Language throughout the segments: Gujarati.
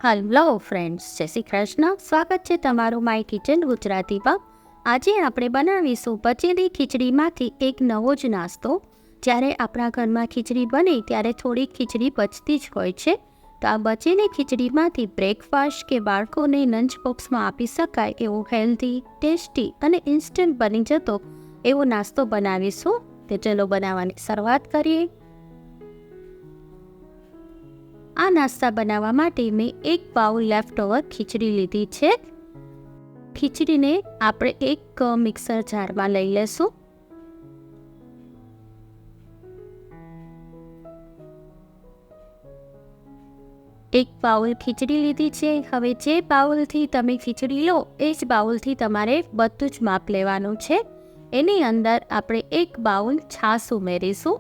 હલો ફ્રેન્ડ્સ, જય શ્રી કૃષ્ણ. સ્વાગત છે તમારું માય કિચન ગુજરાતીમાં. આજે આપણે બનાવીશું બચેલી ખીચડીમાંથી એક નવો જ નાસ્તો. જ્યારે આપણા ઘરમાં ખીચડી બને ત્યારે થોડી ખીચડી બચતી જ હોય છે. તો આ બચેલી ખીચડીમાંથી બ્રેકફાસ્ટ કે બાળકોને લંચ બોક્સમાં આપી શકાય એવો હેલ્ધી, ટેસ્ટી અને ઇન્સ્ટન્ટ બની જતો એવો નાસ્તો બનાવીશું. તો ચલો બનાવવાની શરૂઆત કરીએ. આ નાસ્તા બનાવવા માટે મેં એક બાઉલ લેફ્ટ ઓવર ખીચડી લીધી છે. ખીચડીને આપણે એક મિક્સર જારમાં લઈ લેશું. એક બાઉલ ખીચડી લીધી છે. હવે જે બાઉલથી તમે ખીચડી લો એ જ બાઉલથી તમારે બધું જ માપ લેવાનું છે. એની અંદર આપણે એક બાઉલ છાશ ઉમેરીશું.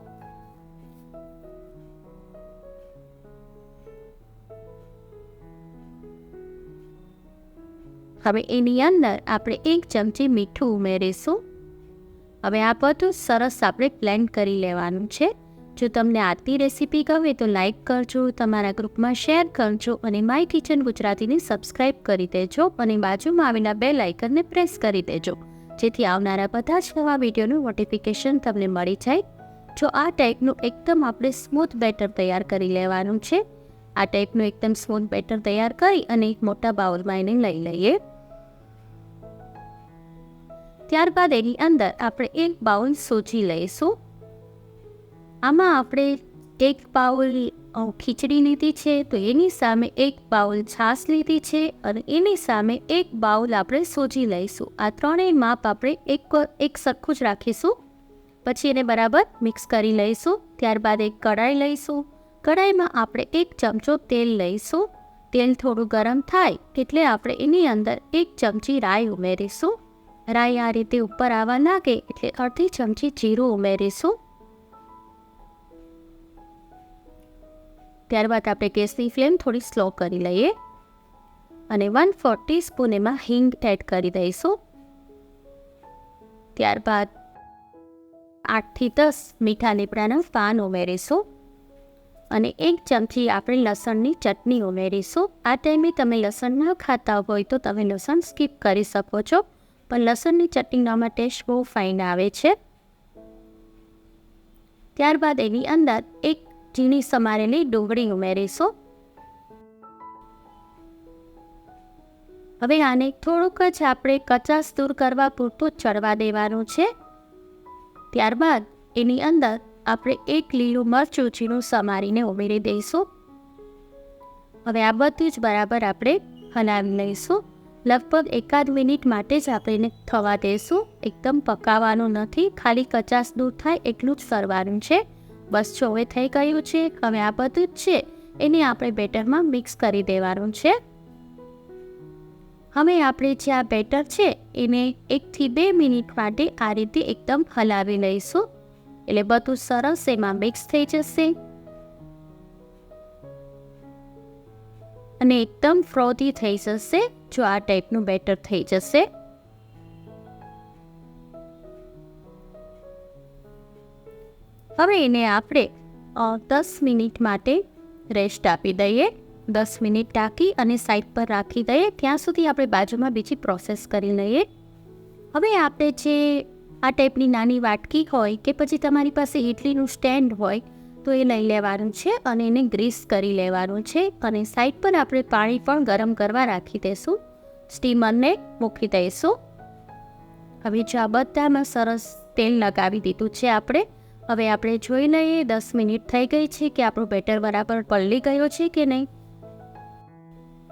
હવે એની અંદર આપણે એક ચમચી મીઠું ઉમેરીશું. હવે આ બધું સરસ આપણે બ્લેન્ડ કરી લેવાનું છે. જો તમને આજની રેસીપી ગમે તો લાઈક કરજો, તમારા ગ્રુપમાં શેર કરજો અને માય કિચન ગુજરાતીને સબસ્ક્રાઈબ કરી દેજો અને બાજુમાં આવેલા બેલ આઇકનને પ્રેસ કરી દેજો, જેથી આવનારા બધા જ નવા વિડીયોનું નોટિફિકેશન તમને મળી જાય. જો આ ટાઈપનું એકદમ આપણે સ્મૂથ બેટર તૈયાર કરી લેવાનું છે. આ ટાઈપનું એકદમ સ્મૂથ બેટર તૈયાર કરી અને એક મોટા બાઉલમાં એને લઈ લઈએ. ત્યારબાદ એની અંદર આપણે એક બાઉલ સૂજી લઈશું. આમાં આપણે એક બાઉલ ખીચડી લીધી છે, તો એની સામે એક બાઉલ છાશ લીધી છે અને એની સામે એક બાઉલ આપણે સૂજી લઈશું. આ ત્રણેય માપ આપણે એક સરખું જ રાખીશું. પછી એને બરાબર મિક્સ કરી લઈશું. ત્યારબાદ એક કઢાઈ લઈશું. કઢાઈમાં આપણે એક ચમચો તેલ લઈશું. તેલ થોડું ગરમ થાય એટલે આપણે એની અંદર એક ચમચી રાઈ ઉમેરીશું. રાઈ આ રીતે ઉપર આવવા લાગે એટલે અડધી ચમચી જીરું ઉમેરીશું. ત્યારબાદ આપણે ગેસની ફ્લેમ થોડી સ્લો કરી લઈએ અને 1/4 ટીસ્પૂન એમાં હિંગ એડ કરી દઈશું. ત્યારબાદ 8 થી 10 મીઠા લીમડાના પાન ઉમેરીશું અને એક ચમચી આપણે લસણની ચટણી ઉમેરીશું. આ ટાઈમે તમે લસણ ના ખાતા હોય તો તમે લસણ સ્કીપ કરી શકો છો, પણ લસણની ચટણીનો ટેસ્ટ બહુ ફાઇન આવે છે. ત્યારબાદ એની અંદર એક ઝીણી સમારેલી ડુંગળી ઉમેરીશું. હવે આને થોડુંક જ આપણે કચાશ દૂર કરવા પૂરતું ચડવા દેવાનું છે. ત્યારબાદ એની અંદર આપણે એક લીલું મરચું ઝીણું સમારીને ઉમેરી દઈશું. હવે આ બધું જ બરાબર આપણે હલાવી લઈશું. લગભગ 1 મિનિટ માટે જ આપણે એને થવા દઈશું. એકદમ પકાવવાનું નથી, ખાલી કચાશ દૂર થાય એટલું જ કરવાનું છે. બસ જો હવે થઈ ગયું છે. હવે આ બધું જ છે એને આપણે બેટરમાં મિક્સ કરી દેવાનું છે. હવે આપણે જે આ બેટર છે એને 1 થી 2 મિનિટ માટે આ રીતે એકદમ હલાવી લઈશું, એટલે બધું સરસ એમાં મિક્સ થઈ જશે અને એકદમ ફ્રોથી થઈ જશે. જો આ ટાઈપનું બેટર થઈ જશે. હવે એને આપણે 10 મિનિટ માટે રેસ્ટ આપી દઈએ. 10 મિનિટ ટાંકી અને સાઈડ પર રાખી દઈએ. ત્યાં સુધી આપણે બાજુમાં બીજી પ્રોસેસ કરી લઈએ. હવે આપણે જે આ ટાઈપની નાની વાટકી હોય કે પછી તમારી પાસે ઇડલીનું સ્ટેન્ડ હોય તો એ લઈ લેવાનું છે અને એને ગ્રીસ કરી લેવાનું છે અને સાઈડ પર આપણે પાણી પણ ગરમ કરવા રાખી દઈશું. સ્ટીમરને મૂકી દઈશું. હવે જો આ બધામાં સરસ તેલ લગાવી દીધું છે આપણે. હવે આપણે જોઈ લઈએ 10 મિનિટ થઈ ગઈ છે કે આપણું બેટર બરાબર પલળી ગયો છે કે નહીં.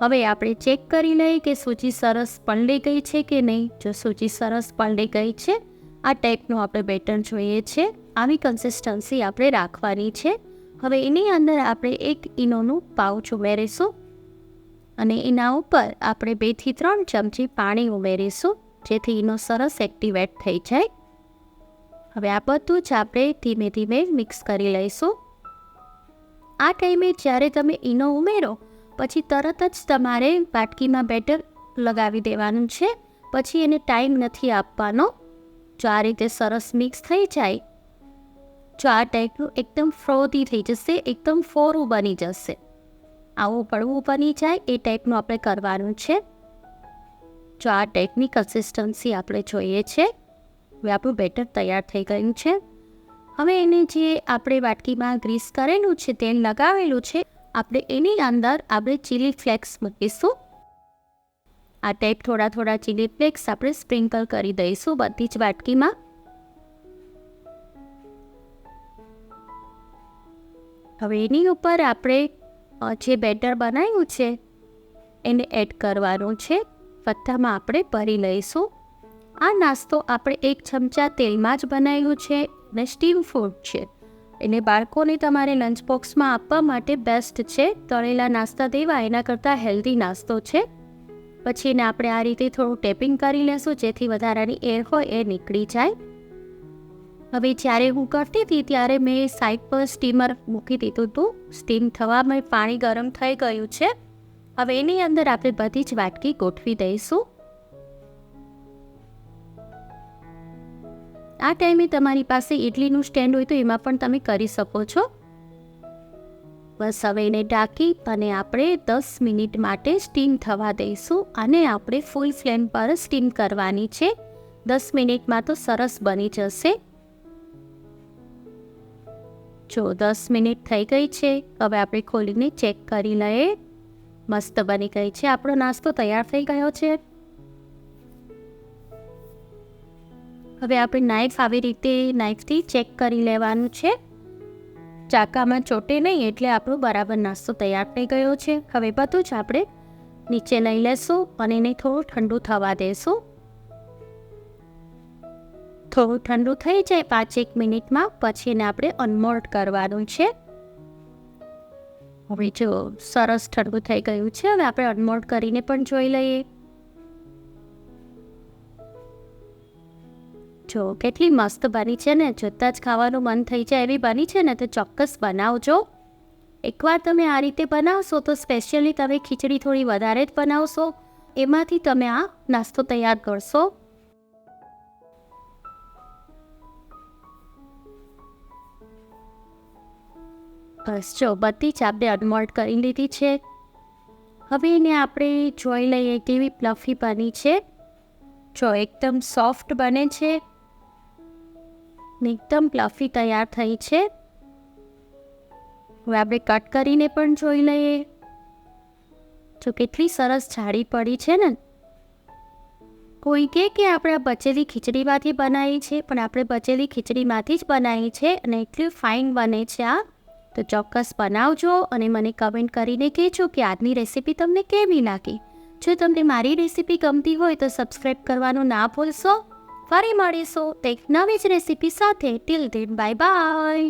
હવે આપણે ચેક કરી લઈએ કે સૂજી સરસ પલળી ગઈ છે કે નહીં. જો સૂજી સરસ પલળી ગઈ છે, આ ટાઈપનું આપણે બેટર જોઈએ છે. આવી કન્સિસ્ટન્સી આપણે રાખવાની છે. હવે એની અંદર આપણે એક ઈનોનું પાઉચ ઉમેરીશું અને એના ઉપર આપણે 2 થી 3 ચમચી પાણી ઉમેરીશું, જેથી ઈનો સરસ એક્ટિવેટ થઈ જાય. હવે આ બધું જ આપણે ધીમે ધીમે મિક્સ કરી લઈશું. આ ટાઈમે જ્યારે તમે ઈનો ઉમેરો પછી તરત જ તમારે વાટકીમાં બેટર લગાવી દેવાનું છે. પછી એને ટાઈમ નથી આપવાનો. જો આ રીતે સરસ મિક્સ થઈ જાય, જો આ ટાઈપનું એકદમ ફ્રોધી થઈ જશે, એકદમ ફોરું બની જશે. આવું પડવું બની જાય એ ટાઈપનું આપણે કરવાનું છે. જો આ ટાઈપની કન્સિસ્ટન્સી આપણે જોઈએ છે. હવે આપણું બેટર તૈયાર થઈ ગયું છે. હવે એને જે આપણે વાટકીમાં ગ્રીસ કરેલું છે, તેલ લગાવેલું છે, આપણે એની અંદર આપણે ચીલી ફ્લેક્સ મૂકીશું. આ ટાઈપ થોડા થોડા ચીલી ફ્લેક્સ આપણે સ્પ્રિંકલ કરી દઈશું બધી જ વાટકીમાં. હવે એની ઉપર આપણે જે બેટર બનાવ્યું છે એને એડ કરવાનું છે. પત્તામાં આપણે ભરી લઈશું. આ નાસ્તો આપણે 1 ચમચા તેલમાં જ બનાવ્યું છે અને સ્ટીમ ફૂડ છે. એટલે બાળકોને તમારે લંચ બોક્સમાં આપવા માટે બેસ્ટ છે. તળેલા નાસ્તા દેવા એના કરતાં હેલ્ધી નાસ્તો છે. પછી એને આપણે આ રીતે થોડું ટેપિંગ કરી લેશું જેથી વધારાની એર હોય એ નીકળી જાય. હવે જ્યારે હું કરતી હતી ત્યારે મેં સાઈડ પર સ્ટીમર મૂકી દીધું હતું. સ્ટીમ થવામાં પાણી ગરમ થઈ ગયું છે. હવે એની અંદર આપણે બધી જ વાટકી ગોઠવી દઈશું. આ ટાઈમે તમારી પાસે ઇડલીનું સ્ટેન્ડ હોય તો એમાં પણ તમે કરી શકો છો. બસ હવે એને ઢાંકી અને આપણે 10 મિનિટ માટે સ્ટીમ થવા દઈશું. અને આપણે ફૂલ ફ્લેમ પર સ્ટીમ કરવાની છે. 10 મિનિટમાં તો સરસ બની જશે. જો 10 મિનિટ થઈ ગઈ છે. હવે આપણે ખોલીને ચેક કરી લઈએ. મસ્ત બની ગઈ છે. આપણો નાસ્તો તૈયાર થઈ ગયો છે. હવે આપણે આવી રીતે નાઈફથી ચેક કરી લેવાનું છે. ચાકામાં ચોટે નહીં એટલે આપણો બરાબર નાસ્તો તૈયાર થઈ ગયો છે. હવે બધું જ આપણે નીચે લઈ લેશું અને એને થોડું ઠંડુ થવા દેશું. થોડું ઠંડુ થઈ જાય 5-1 મિનિટમાં પછી એને આપણે અનમોલ્ડ કરવાનું છે. હવે જો સરસ ઠંડુ થઈ ગયું છે. હવે આપણે અનમોલ્ડ કરીને પણ જોઈ લઈએ. જો કેટલી મસ્ત બની છે ને. જોતાં જ ખાવાનું મન થઈ જાય એવી બની છે ને. તો ચોક્કસ બનાવજો. એકવાર તમે આ રીતે બનાવશો તો સ્પેશિયલી તમે ખીચડી થોડી વધારે જ બનાવશો. એમાંથી તમે આ નાસ્તો તૈયાર કરશો. બસ જો બધી જ આપણે અનમોલ્ડ કરી લીધી છે. હવે એને આપણે જોઈ લઈએ કેવી પ્લફી બની છે. જો એકદમ સોફ્ટ બને છે ને એકદમ પ્લફી તૈયાર થઈ છે. હવે આપણે કટ કરીને પણ જોઈ લઈએ. જો કેટલી સરસ જાડી પડી છે ને. કોઈ કે આપણે બચેલી ખીચડીમાંથી બનાવી છે, પણ આપણે બચેલી ખીચડીમાંથી જ બનાવી છે અને એટલી ફાઇન બને છે આ. તો ચોક્કસ બનાવજો અને મને કમેન્ટ કરીને કહેજો કે આજની રેસીપી તમને કેવી લાગી. જો તમને મારી રેસીપી ગમતી હોય તો સબસ્ક્રાઈબ કરવાનું ના ભૂલશો. ફરી મળીશું એક નવી જ રેસીપી સાથે. Till then bye bye.